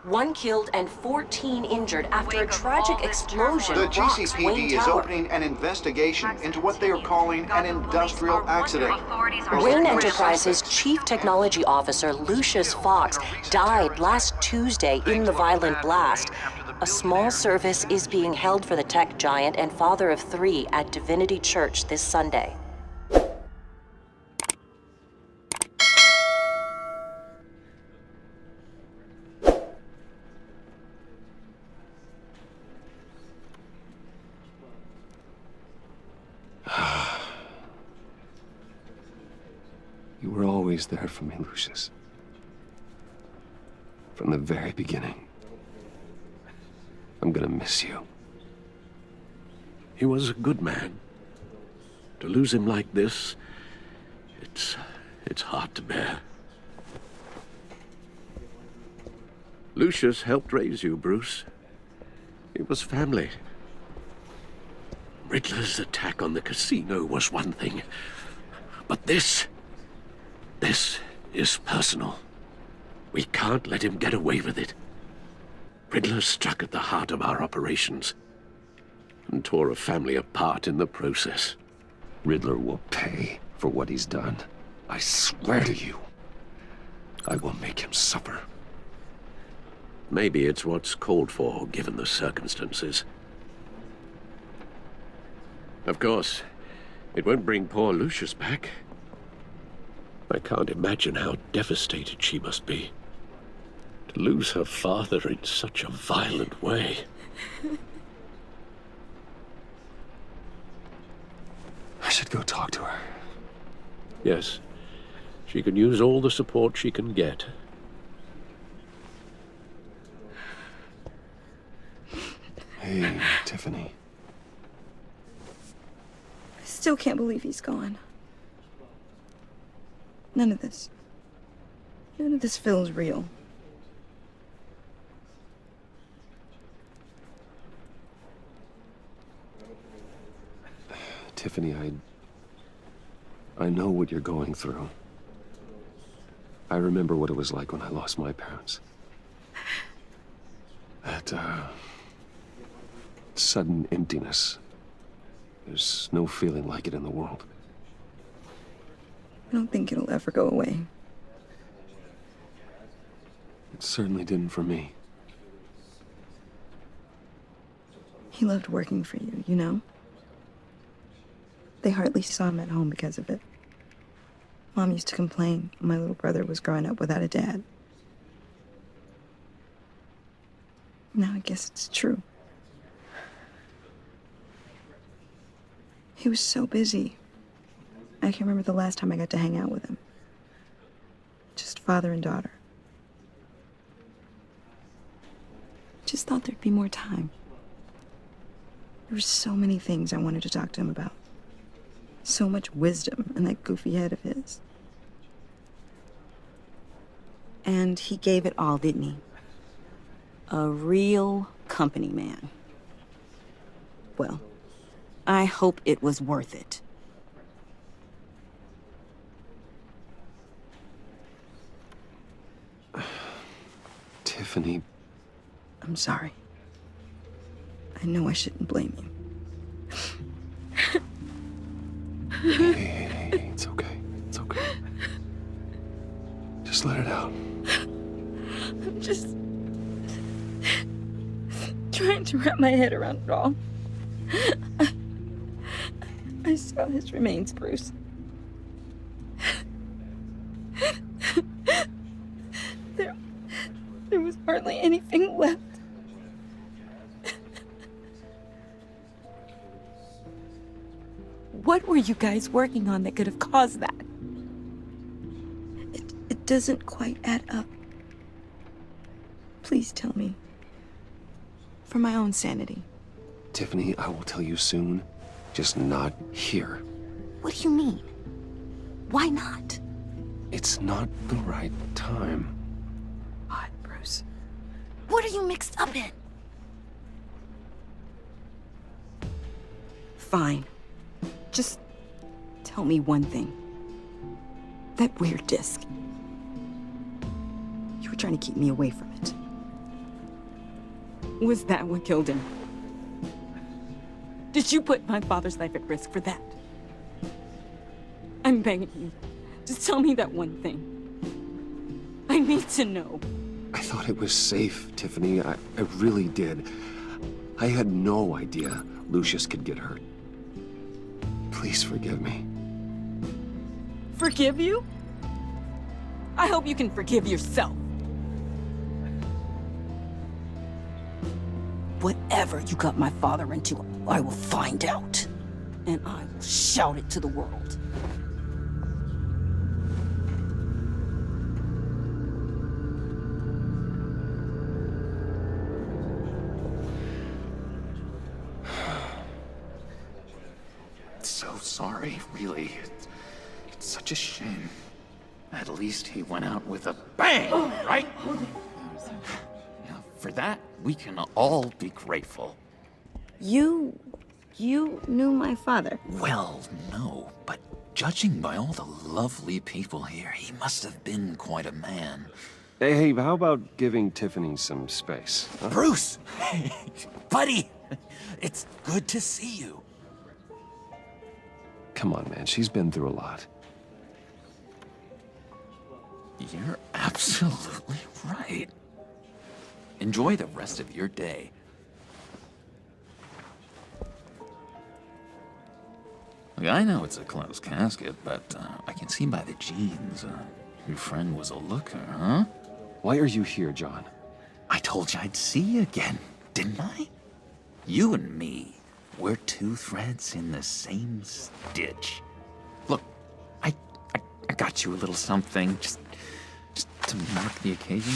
1 killed and 14 injured after a tragic explosion The rocks Wayne GCPD is Tower. opening an investigation into what they are calling an industrial accident. Wayne Enterprises' Chief Technology Officer Lucius Fox died last Tuesday in the violent blast. A small service is being held for the tech giant and father of 3 at Divinity Church this Sunday. You were always there for me, Lucius. From the very beginning. I'm gonna miss you. He was a good man. To lose him like this, it's hard to bear. Lucius helped raise you, Bruce. It was family. Riddler's attack on the casino was one thing, but this is personal. We can't let him get away with it. Riddler struck at the heart of our operations and tore a family apart in the process. Riddler will pay for what he's done. I swear to you, I will make him suffer. Maybe it's what's called for, given the circumstances. Of course, it won't bring poor Lucius back. I can't imagine how devastated she must be. To lose her father in such a violent way. I should go talk to her. Yes, she can use all the support she can get. Hey, Tiffany. I still can't believe he's gone. None of this feels real. Tiffany, I know what you're going through. I remember what it was like when I lost my parents. That, sudden emptiness. There's no feeling like it in the world. I don't think it'll ever go away. It certainly didn't for me. He loved working for you, you know? They hardly saw him at home because of it. Mom used to complain my little brother was growing up without a dad. Now I guess it's true. He was so busy. I can't remember the last time I got to hang out with him. Just father and daughter. Just thought there'd be more time. There were so many things I wanted to talk to him about. So much wisdom in that goofy head of his. And he gave it all, didn't he? A real company man. Well, I hope it was worth it. Tiffany. I'm sorry. I know I shouldn't blame you. Hey, it's okay. It's okay. Just let it out. I'm just trying to wrap my head around it all. I saw his remains, Bruce. There was hardly anything left. What were you guys working on that could have caused that? It doesn't quite add up. Please tell me. For my own sanity. Tiffany, I will tell you soon. Just not here. What do you mean? Why not? It's not the right time. Odd, Bruce. What are you mixed up in? Fine. Just tell me one thing. That weird disc. You were trying to keep me away from it. Was that what killed him? Did you put my father's life at risk for that? I'm begging you. Just tell me that one thing. I need to know. I thought it was safe, Tiffany. I really did. I had no idea Lucius could get hurt. Please forgive me. Forgive you? I hope you can forgive yourself. Whatever you got my father into, I will find out. And I will shout it to the world. So sorry, really. It's such a shame. At least he went out with a bang, right? Yeah, for that, we can all be grateful. You knew my father. Well, no, but judging by all the lovely people here, he must have been quite a man. Hey, how about giving Tiffany some space? Huh? Bruce! Buddy! It's good to see you. Come on, man. She's been through a lot. You're absolutely right. Enjoy the rest of your day. Look, I know it's a closed casket, but I can see by the jeans, your friend was a looker, huh? Why are you here, John? I told you I'd see you again, didn't I? You and me, we're two threads in the same stitch. Look, I got you a little something, just to mark the occasion.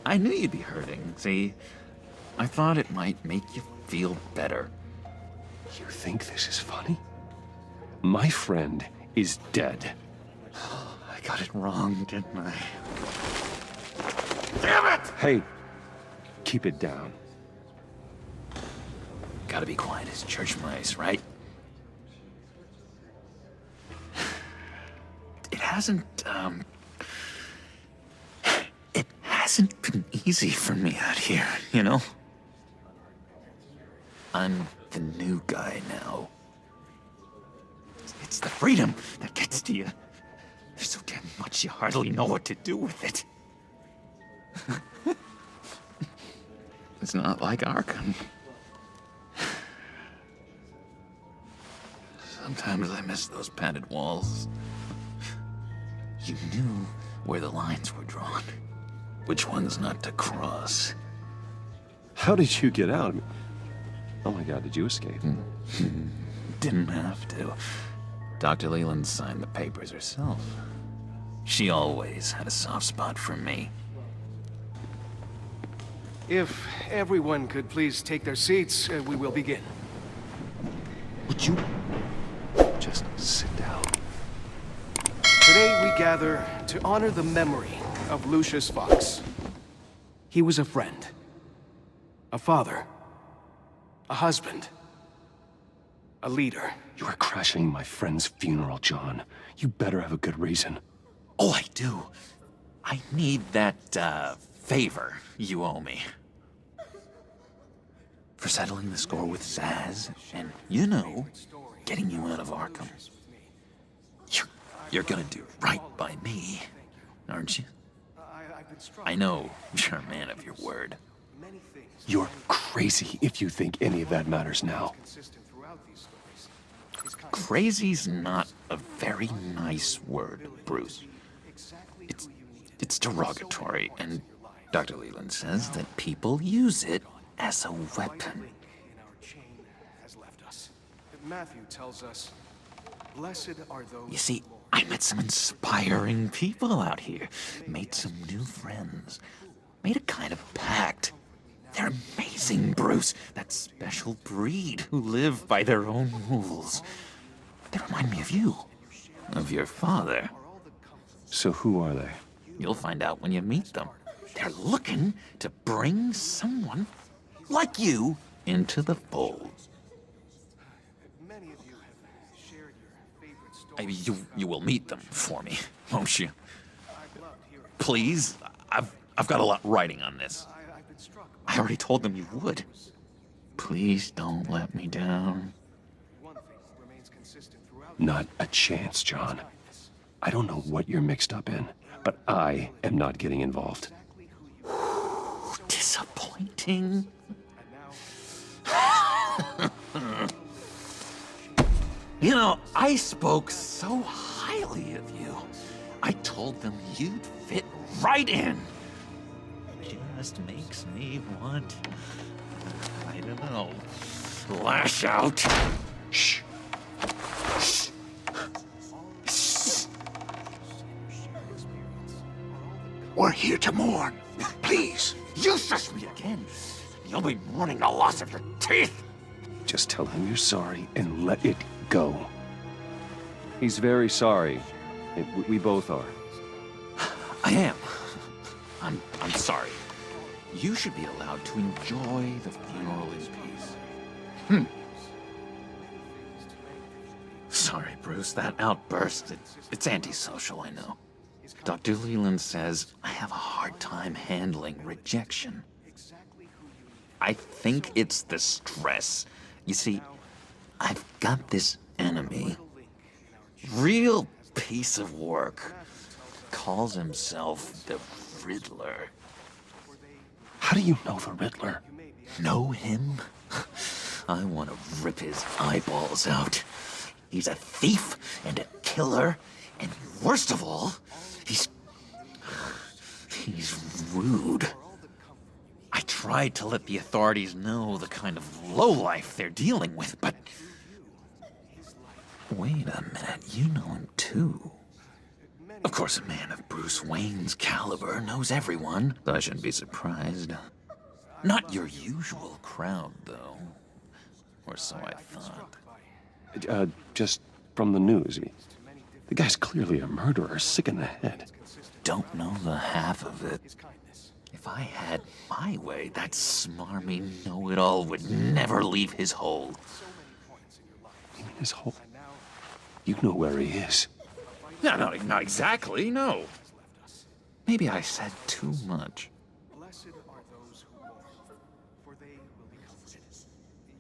I knew you'd be hurting, see? I thought it might make you feel better. You think this is funny? My friend is dead. I got it wrong, didn't I? Damn it! Hey, keep it down. Gotta be quiet as church mice, right? It hasn't been easy for me out here, you know? I'm the new guy now. It's the freedom that gets to you. There's so damn much you hardly know what to do with it. It's not like Arkham. Sometimes I miss those padded walls. You knew where the lines were drawn. Which ones not to cross. How did you get out? Oh my God, did you escape? Didn't have to. Dr. Leland signed the papers herself. She always had a soft spot for me. If everyone could please take their seats, we will begin. Would you? Just sit down. Today we gather to honor the memory of Lucius Fox. He was a friend, a father, a husband, a leader. You are crashing my friend's funeral, John. You better have a good reason. Oh, I do. I need that, favor you owe me. For settling the score with Zaz, and, you know, getting you out of Arkham. You're gonna do right by me, aren't you? I know you're a man of your word. You're crazy if you think any of that matters now. Crazy's not a very nice word, Bruce. It's derogatory, and Dr. Leland says that people use it as a weapon. Matthew tells us, blessed are those. You see, I met some inspiring people out here, made some new friends, made a kind of pact. They're amazing, Bruce, that special breed who live by their own rules. They remind me of you, of your father. So who are they? You'll find out when you meet them. They're looking to bring someone like you into the fold. Many of you have shared your favorite I stories. mean, you will meet them for me, won't you? I've loved hearing. Please? I've got a lot writing on this. I've been struck by I already told them you would. Please don't let me down. one thing remains consistent throughout. Not a chance, John. I don't know what you're mixed up in, but I am not getting involved. Disappointing. You know, I spoke so highly of you. I told them you'd fit right in. Just makes me want, I don't know, lash out. Shh. Shh. Shh. We're here to mourn. Please, you shush me again. You'll be mourning the loss of your teeth. Just tell him you're sorry and let it go. He's very sorry. We both are. I am. I'm sorry. You should be allowed to enjoy the funeral in peace. Sorry, Bruce, that outburst, it's antisocial, I know. Dr. Leland says I have a hard time handling rejection. I think it's the stress. You see, I've got this enemy. Real piece of work. Calls himself the Riddler. How do you know the Riddler? Know him? I want to rip his eyeballs out. He's a thief and a killer, and worst of all, he's rude. I tried to let the authorities know the kind of lowlife they're dealing with, but... Wait a minute, you know him too. Of course, a man of Bruce Wayne's caliber knows everyone, so I shouldn't be surprised. Not your usual crowd, though. Or so I thought. Just from the news. The guy's clearly a murderer, sick in the head. Don't know the half of it. If I had my way, that smarmy know-it-all would never leave his hole. You mean his hole? You know where he is. No, not exactly, no. Maybe I said too much. Blessed are those who mourn, for they will be comforted.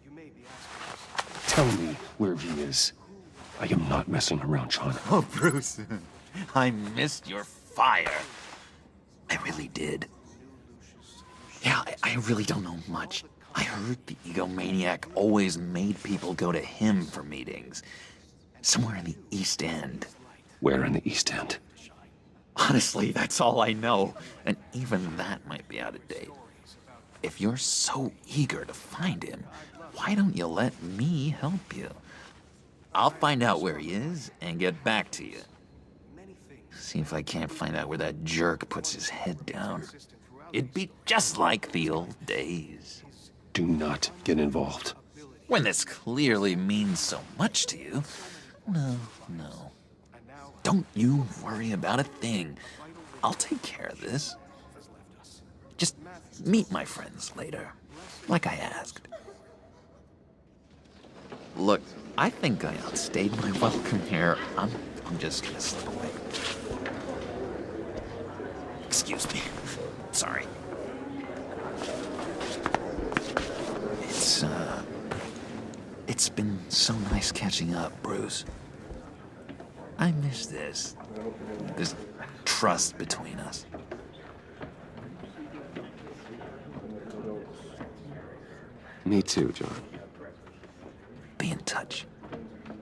You may be asking. Tell me where he is. I am not messing around, John. Oh, Bruce, I missed your fire. I really did. Yeah, I really don't know much. I heard the egomaniac always made people go to him for meetings. Somewhere in the East End. Where in the East End? Honestly, that's all I know. And even that might be out of date. If you're so eager to find him, why don't you let me help you? I'll find out where he is and get back to you. See if I can't find out where that jerk puts his head down. It'd be just like the old days. Do not get involved. When this clearly means so much to you. No. Don't you worry about a thing. I'll take care of this. Just meet my friends later, like I asked. Look, I think I outstayed my welcome here. I'm just gonna slip away. Excuse me. Sorry. It's been so nice catching up, Bruce. I miss this trust between us. Me too, John. Be in touch.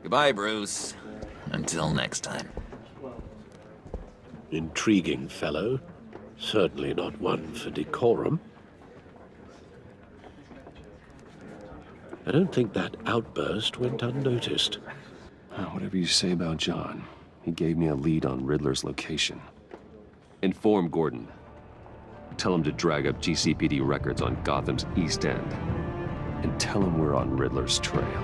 Goodbye, Bruce. Until next time. Intriguing fellow. Certainly not one for decorum. I don't think that outburst went unnoticed. Whatever you say about John, he gave me a lead on Riddler's location. Inform Gordon. Tell him to drag up GCPD records on Gotham's East End. And tell him we're on Riddler's trail.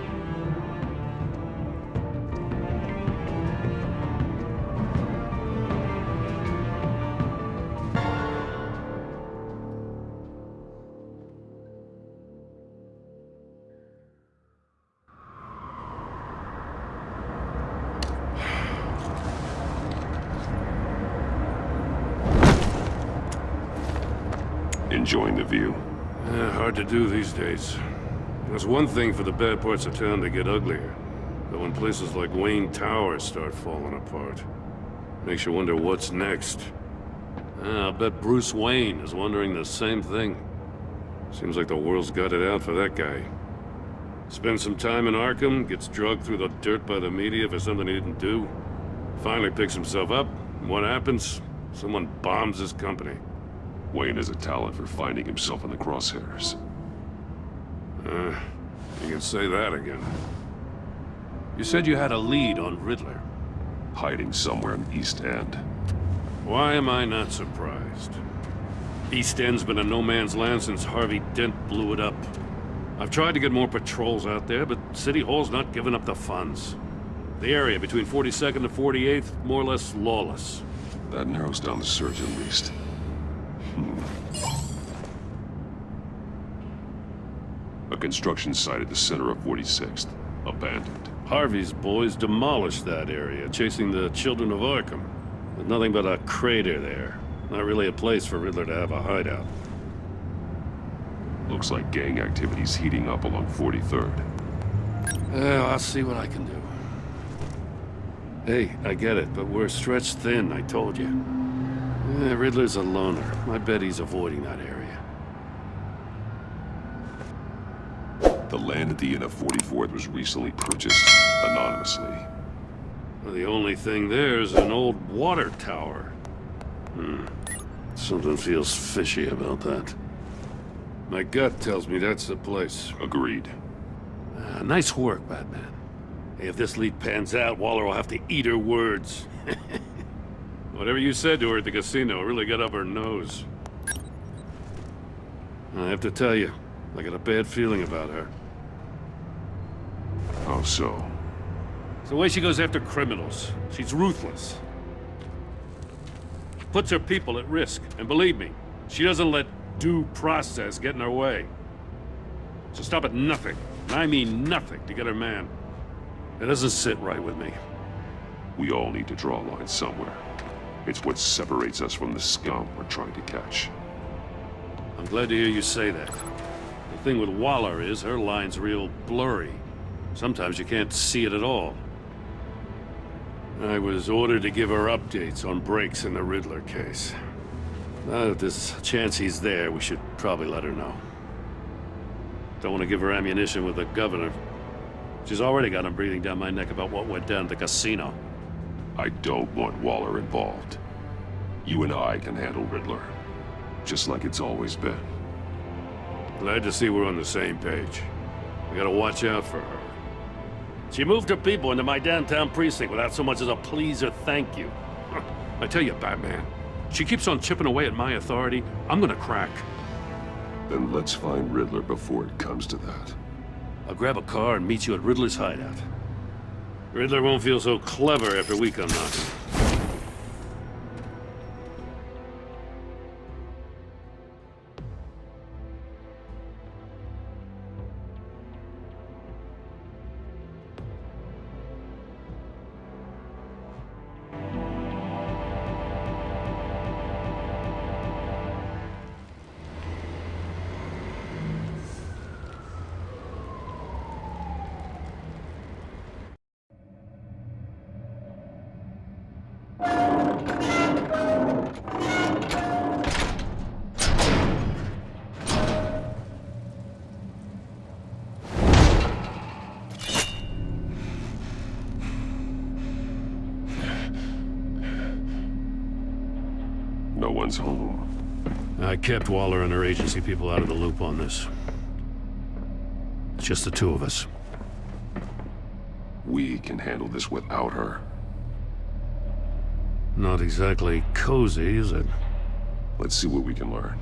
Enjoying the view? Hard to do these days. There's one thing for the bad parts of town to get uglier. But when places like Wayne Tower start falling apart, makes you wonder what's next. I'll bet Bruce Wayne is wondering the same thing. Seems like the world's got it out for that guy. Spends some time in Arkham, gets drugged through the dirt by the media for something he didn't do. Finally picks himself up, and what happens? Someone bombs his company. Wayne has a talent for finding himself in the crosshairs. You can say that again. You said you had a lead on Riddler. Hiding somewhere in the East End. Why am I not surprised? East End's been a no-man's land since Harvey Dent blew it up. I've tried to get more patrols out there, but City Hall's not giving up the funds. The area between 42nd and 48th, more or less lawless. That narrows down the search at least. A construction site at the center of 46th. Abandoned. Harvey's boys demolished that area, chasing the children of Arkham. There's nothing but a crater there. Not really a place for Riddler to have a hideout. Looks like gang activity's heating up along 43rd. Well, I'll see what I can do. Hey, I get it, but we're stretched thin, I told you. Riddler's a loner. I bet he's avoiding that area. The land at the end of 44th was recently purchased anonymously. Well, the only thing there is an old water tower. Something feels fishy about that. My gut tells me that's the place. Agreed. Nice work, Batman. Hey, if this lead pans out, Waller will have to eat her words. Whatever you said to her at the casino really got up her nose. I have to tell you, I got a bad feeling about her. How so? It's the way she goes after criminals. She's ruthless. Puts her people at risk. And believe me, she doesn't let due process get in her way. She'll stop at nothing, and I mean nothing, to get her man. It doesn't sit right with me. We all need to draw a line somewhere. It's what separates us from the scum we're trying to catch. I'm glad to hear you say that. The thing with Waller is her line's real blurry. Sometimes you can't see it at all. I was ordered to give her updates on breaks in the Riddler case. Now that there's a chance he's there, we should probably let her know. Don't want to give her ammunition with the governor. She's already got him breathing down my neck about what went down at the casino. I don't want Waller involved. You and I can handle Riddler. Just like it's always been. Glad to see we're on the same page. We gotta watch out for her. She moved her people into my downtown precinct without so much as a please or thank you. I tell you, Batman, she keeps on chipping away at my authority, I'm gonna crack. Then let's find Riddler before it comes to that. I'll grab a car and meet you at Riddler's hideout. Riddler won't feel so clever after we come knocking. No one's home. I kept Waller and her agency people out of the loop on this. It's just the two of us. We can handle this without her. Not exactly cozy, is it? Let's see what we can learn.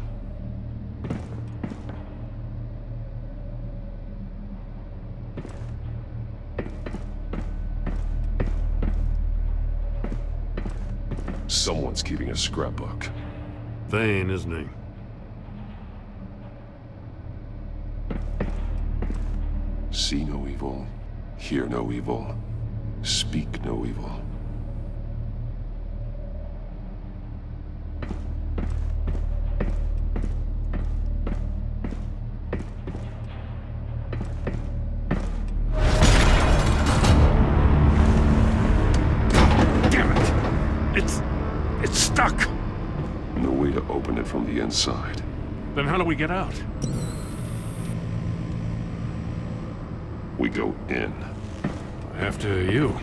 Someone's keeping a scrapbook. Vain, isn't he? See no evil, hear no evil, speak no evil. open it from the inside. Then how do we get out? We go in. After you.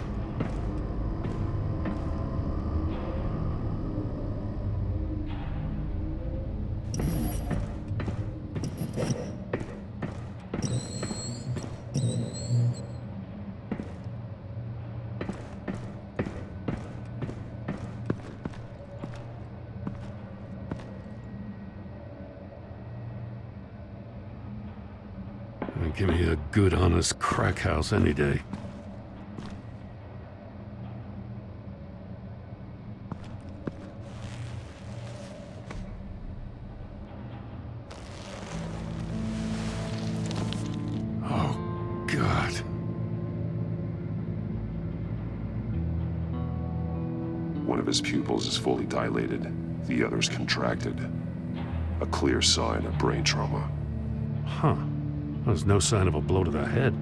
Give me a good, honest crack house any day. Oh, God. One of his pupils is fully dilated. The other's contracted. A clear sign of brain trauma. Huh. There's no sign of a blow to the head.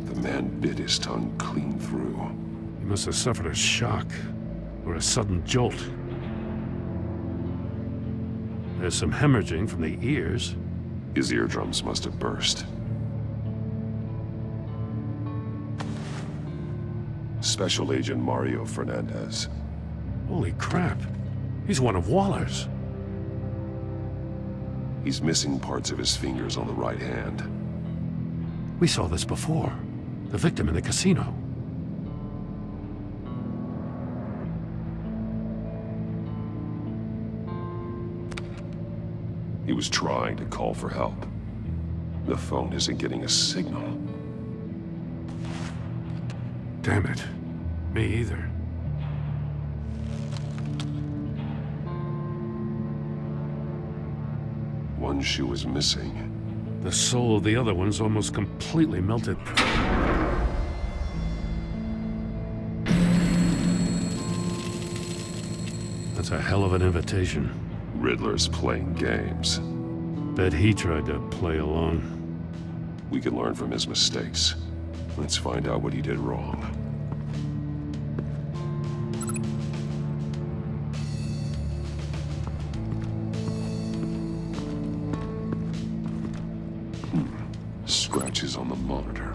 The man bit his tongue clean through. He must have suffered a shock, or a sudden jolt. There's some hemorrhaging from the ears. His eardrums must have burst. Special Agent Mario Fernandez. Holy crap. He's one of Waller's. He's missing parts of his fingers on the right hand. We saw this before. The victim in the casino. He was trying to call for help. The phone isn't getting a signal. Damn it. Me either. One shoe is missing. The sole of the other one's almost completely melted. That's a hell of an invitation. Riddler's playing games. Bet he tried to play along. We can learn from his mistakes. Let's find out what he did wrong. Scratches on the monitor.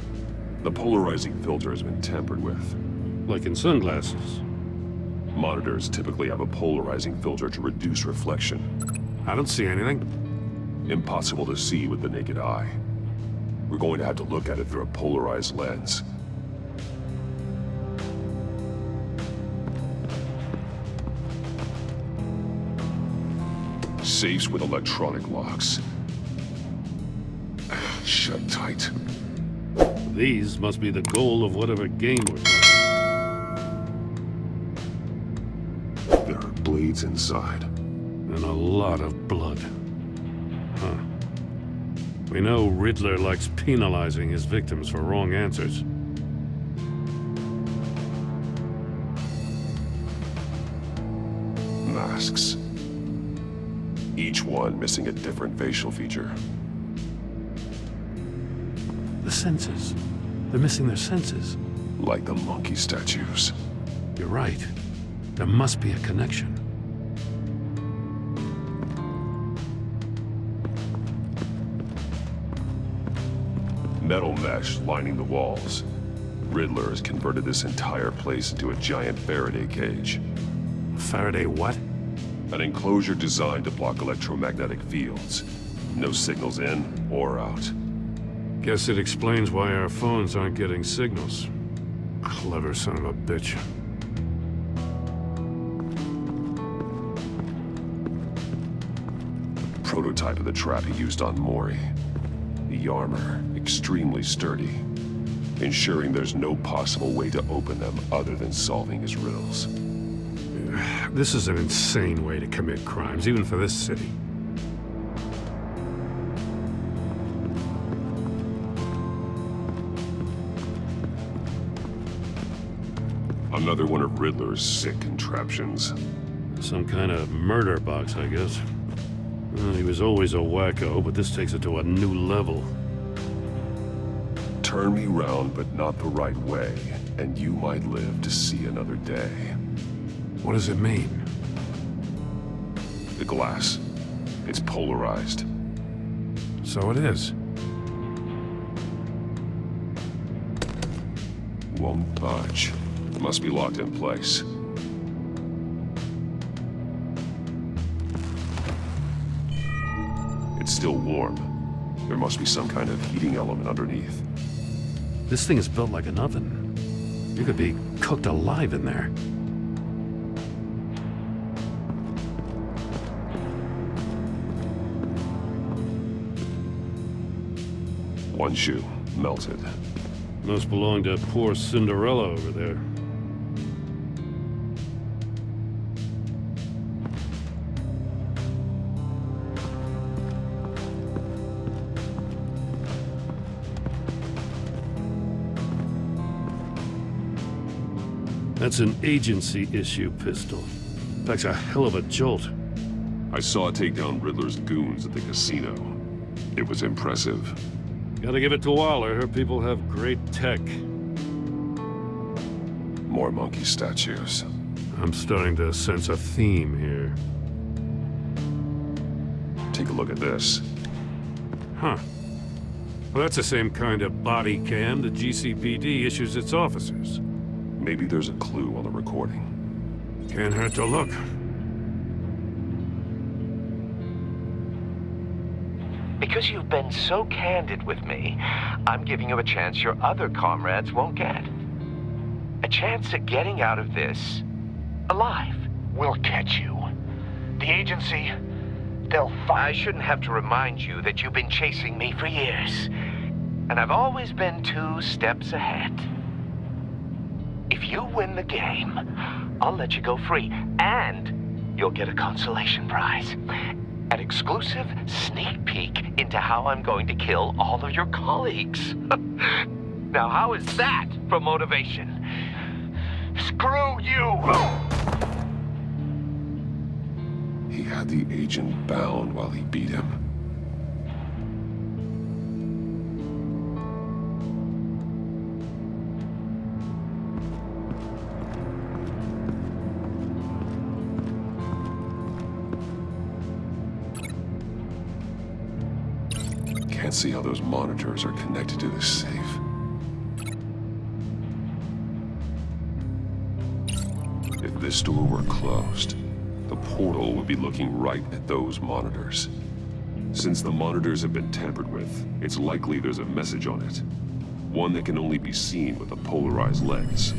The polarizing filter has been tampered with. Like in sunglasses. Monitors typically have a polarizing filter to reduce reflection. I don't see anything. Impossible to see with the naked eye. We're going to have to look at it through a polarized lens. Safes with electronic locks. Shut tight. These must be the goal of whatever game we're playing. There are blades inside. And a lot of blood. Huh. We know Riddler likes penalizing his victims for wrong answers. Masks. Each one missing a different facial feature. The senses. They're missing their senses. Like the monkey statues. You're right. There must be a connection. Metal mesh lining the walls. Riddler has converted this entire place into a giant Faraday cage. Faraday what? An enclosure designed to block electromagnetic fields. No signals in or out. Guess it explains why our phones aren't getting signals. Clever son of a bitch. Prototype of the trap he used on Mori. The armor, extremely sturdy, ensuring there's no possible way to open them other than solving his riddles. This is an insane way to commit crimes, even for this city. Another one of Riddler's sick contraptions. Some kind of murder box, I guess. Well, he was always a wacko, but this takes it to a new level. Turn me round, but not the right way, and you might live to see another day. What does it mean? The glass. It's polarized. So it is. Won't budge. Must be locked in place. It's still warm. There must be some kind of heating element underneath. This thing is built like an oven. You could be cooked alive in there. One shoe, melted. Must belong to poor Cinderella over there. That's an agency-issue pistol. Packs a hell of a jolt. I saw it take down Riddler's goons at the casino. It was impressive. Gotta give it to Waller. Her people have great tech. More monkey statues. I'm starting to sense a theme here. Take a look at this. Huh. Well, that's the same kind of body cam the GCPD issues its officers. Maybe there's a clue on the recording. Can't hurt to look. Because you've been so candid with me, I'm giving you a chance your other comrades won't get. A chance at getting out of this alive. We'll catch you. The agency, they'll find... I shouldn't have to remind you that you've been chasing me for years. And I've always been 2 steps ahead. If you win the game, I'll let you go free, and you'll get a consolation prize. An exclusive sneak peek into how I'm going to kill all of your colleagues. Now, how is that for motivation? Screw you! He had the agent bound while he beat him. Can't see how those monitors are connected to this safe. If this door were closed, the portal would be looking right at those monitors. Since the monitors have been tampered with, it's likely there's a message on it. One that can only be seen with a polarized lens.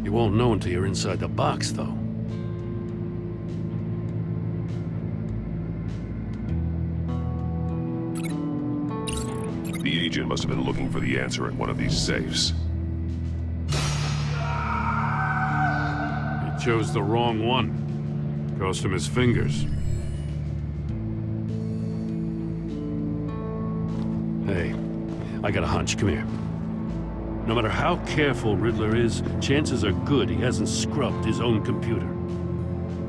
You won't know until you're inside the box, though. The agent must have been looking for the answer in one of these safes. He chose the wrong one. Cost him his fingers. Hey, I got a hunch. Come here. No matter how careful Riddler is, chances are good he hasn't scrubbed his own computer.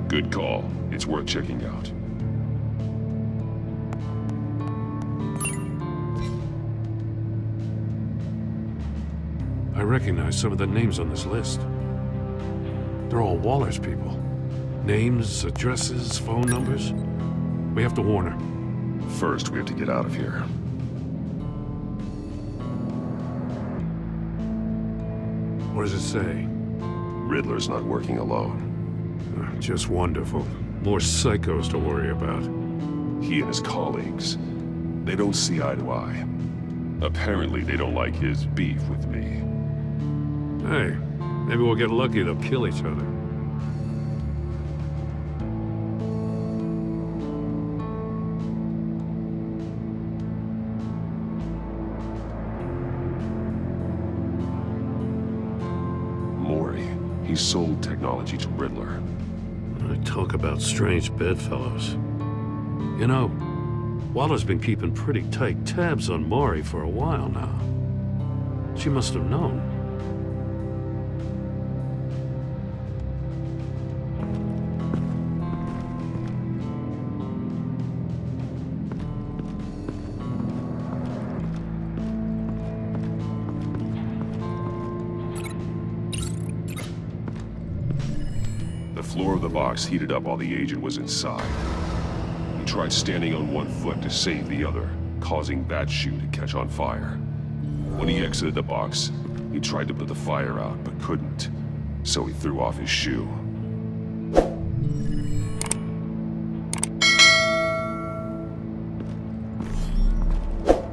Good call. It's worth checking out. I recognize some of the names on this list. They're all Waller's people. Names, addresses, phone numbers. We have to warn her. First, we have to get out of here. What does it say? Riddler's not working alone. Just wonderful. More psychos to worry about. He and his colleagues, they don't see eye to eye. Apparently, they don't like his beef with me. Hey, maybe we'll get lucky to kill each other. He sold technology to Riddler. I talk about strange bedfellows. You know, Waller's been keeping pretty tight tabs on Maury for a while now. She must have known. The floor of the box heated up while the agent was inside. He tried standing on one foot to save the other, causing that shoe to catch on fire. When he exited the box, he tried to put the fire out, but couldn't, so he threw off his shoe.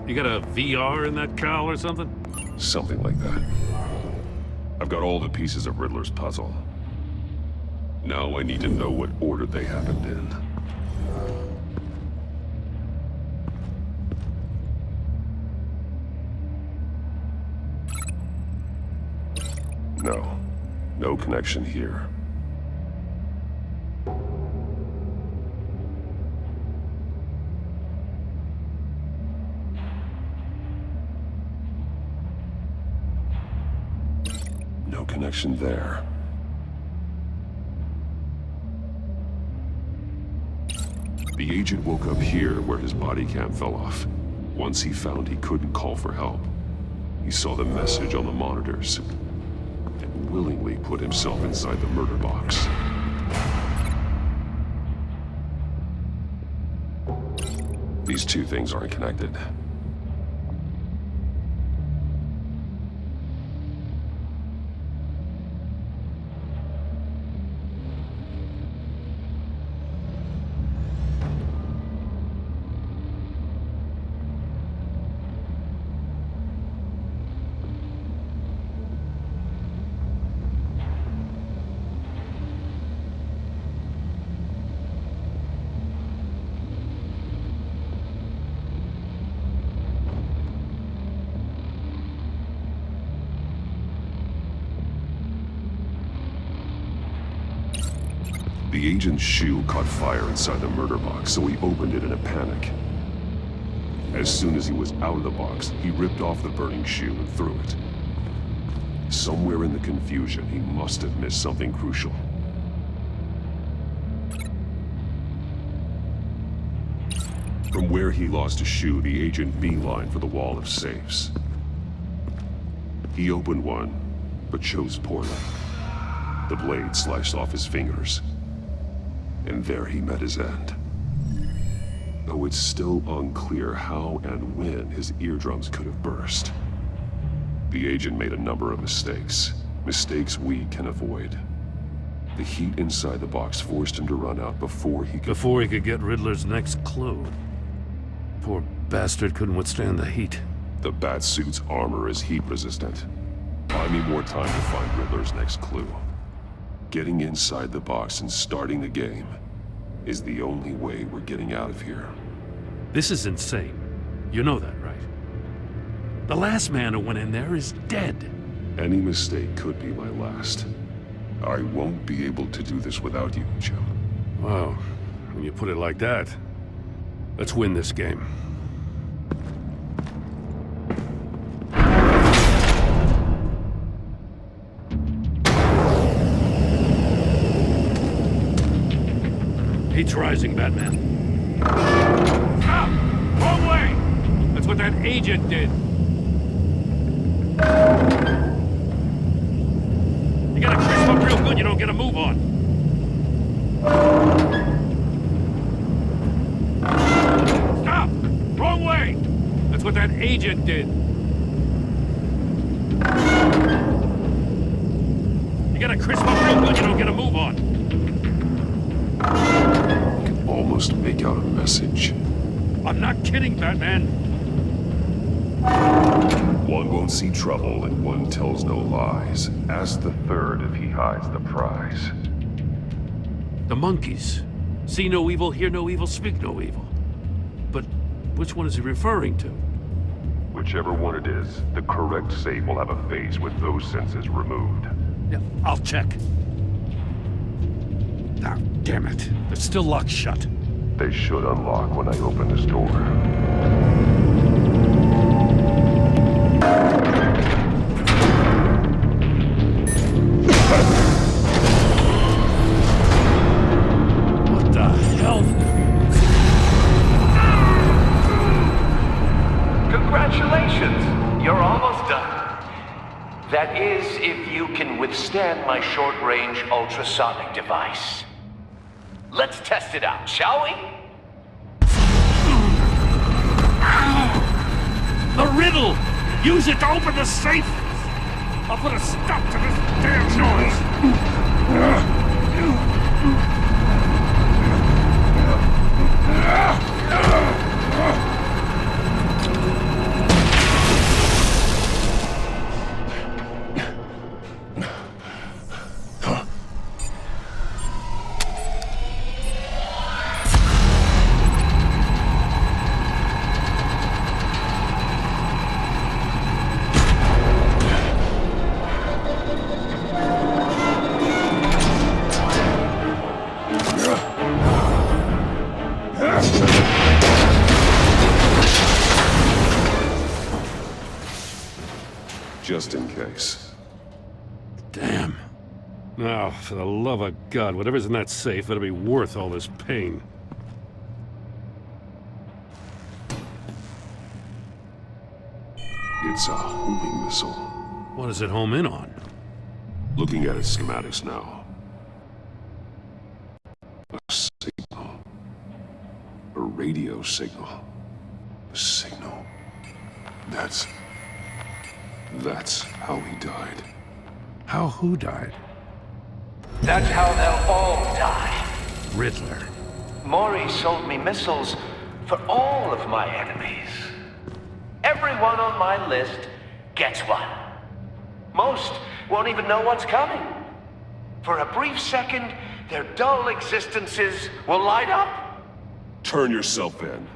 You got a VR in that cowl or something? Something like that. I've got all the pieces of Riddler's puzzle. Now I need to know what order they happened in. No. No connection here. No connection there. The agent woke up here where his body cam fell off. Once he found he couldn't call for help, he saw the message on the monitors and willingly put himself inside the murder box. These two things aren't connected. The agent's shoe caught fire inside the murder box, so he opened it in a panic. As soon as he was out of the box, he ripped off the burning shoe and threw it. Somewhere in the confusion, he must have missed something crucial. From where he lost a shoe, the agent beelined for the wall of safes. He opened one, but chose poorly. The blade sliced off his fingers. And there he met his end. Though it's still unclear how and when his eardrums could have burst. The agent made a number of mistakes. Mistakes we can avoid. The heat inside the box forced him to run out before he could get Riddler's next clue. Poor bastard couldn't withstand the heat. The Batsuit's armor is heat resistant. Buy me more time to find Riddler's next clue. Getting inside the box and starting the game is the only way we're getting out of here. This is insane. You know that, right? The last man who went in there is dead. Any mistake could be my last. I won't be able to do this without you, Jim. Wow. When you put it like that, let's win this game. Heat's rising, Batman. Stop! Wrong way! That's what that agent did. You gotta crisp up real good, you don't get a move on. Stop! Wrong way! That's what that agent did. You gotta crisp up real good, you don't get a move on. Almost make out a message. I'm not kidding, Batman. One won't see trouble and one tells no lies. Ask the third if he hides the prize. The monkeys. See no evil, hear no evil, speak no evil. But which one is he referring to? Whichever one it is, the correct safe will have a face with those senses removed. Yeah, I'll check. Ah, damn it. They're still locked shut. They should unlock when I open this door. What the hell? Congratulations! You're almost done. That is, if you can withstand scan my short-range ultrasonic device. Let's test it out, shall we? The riddle! Use it to open the safe! I'll put a stop to this damn noise! Just in case. Damn. Now, for the love of God, whatever's in that safe, it'll be worth all this pain. It's a homing missile. What does it home in on? Looking at its schematics now. A signal. A radio signal. A signal. That's how he died. How who died? That's how they'll all die. Riddler. Maury sold me missiles for all of my enemies. Everyone on my list gets one. Most won't even know what's coming. For a brief second, their dull existences will light up. Turn yourself in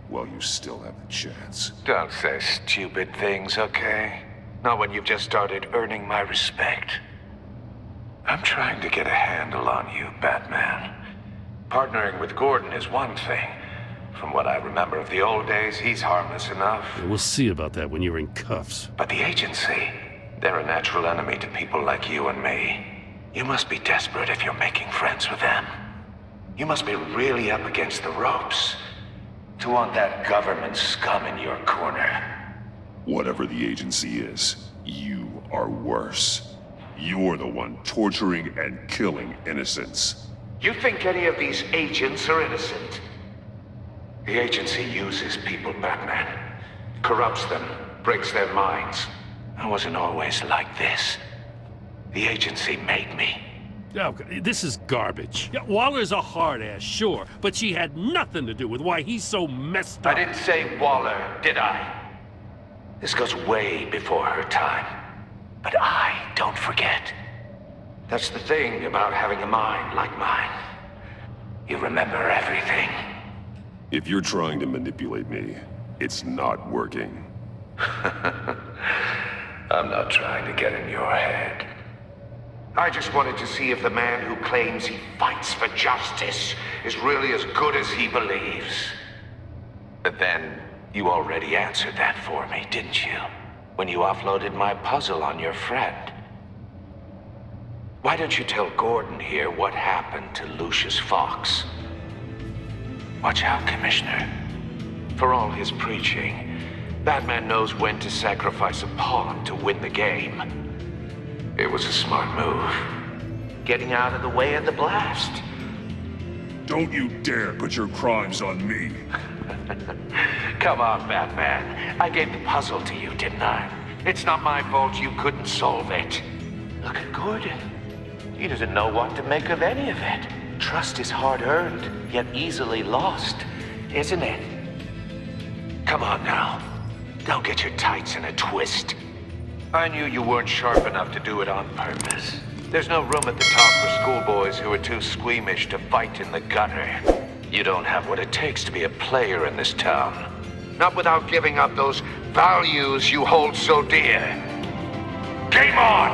while you still have the chance. Don't say stupid things, okay? Not when you've just started earning my respect. I'm trying to get a handle on you, Batman. Partnering with Gordon is one thing. From what I remember of the old days, he's harmless enough. Yeah, we'll see about that when you're in cuffs. But the agency, they're a natural enemy to people like you and me. You must be desperate if you're making friends with them. You must be really up against the ropes to want that government scum in your corner. Whatever the agency is, you are worse. You're the one torturing and killing innocents. You think any of these agents are innocent? The agency uses people, Batman. Corrupts them, breaks their minds. I wasn't always like this. The agency made me. Oh, this is garbage. Yeah, Waller's a hard-ass, sure, but she had nothing to do with why he's so messed up. I didn't say Waller, did I? This goes way before her time. But I don't forget. That's the thing about having a mind like mine. You remember everything. If you're trying to manipulate me, it's not working. I'm not trying to get in your head. I just wanted to see if the man who claims he fights for justice is really as good as he believes. But then, you already answered that for me, didn't you? When you offloaded my puzzle on your friend. Why don't you tell Gordon here what happened to Lucius Fox? Watch out, Commissioner. For all his preaching, Batman knows when to sacrifice a pawn to win the game. It was a smart move. Getting out of the way of the blast. Don't you dare put your crimes on me. Come on, Batman. I gave the puzzle to you, didn't I? It's not my fault you couldn't solve it. Look at Gordon. He doesn't know what to make of any of it. Trust is hard-earned, yet easily lost, isn't it? Come on now. Don't get your tights in a twist. I knew you weren't sharp enough to do it on purpose. There's no room at the top for schoolboys who are too squeamish to fight in the gutter. You don't have what it takes to be a player in this town. Not without giving up those values you hold so dear. Game on!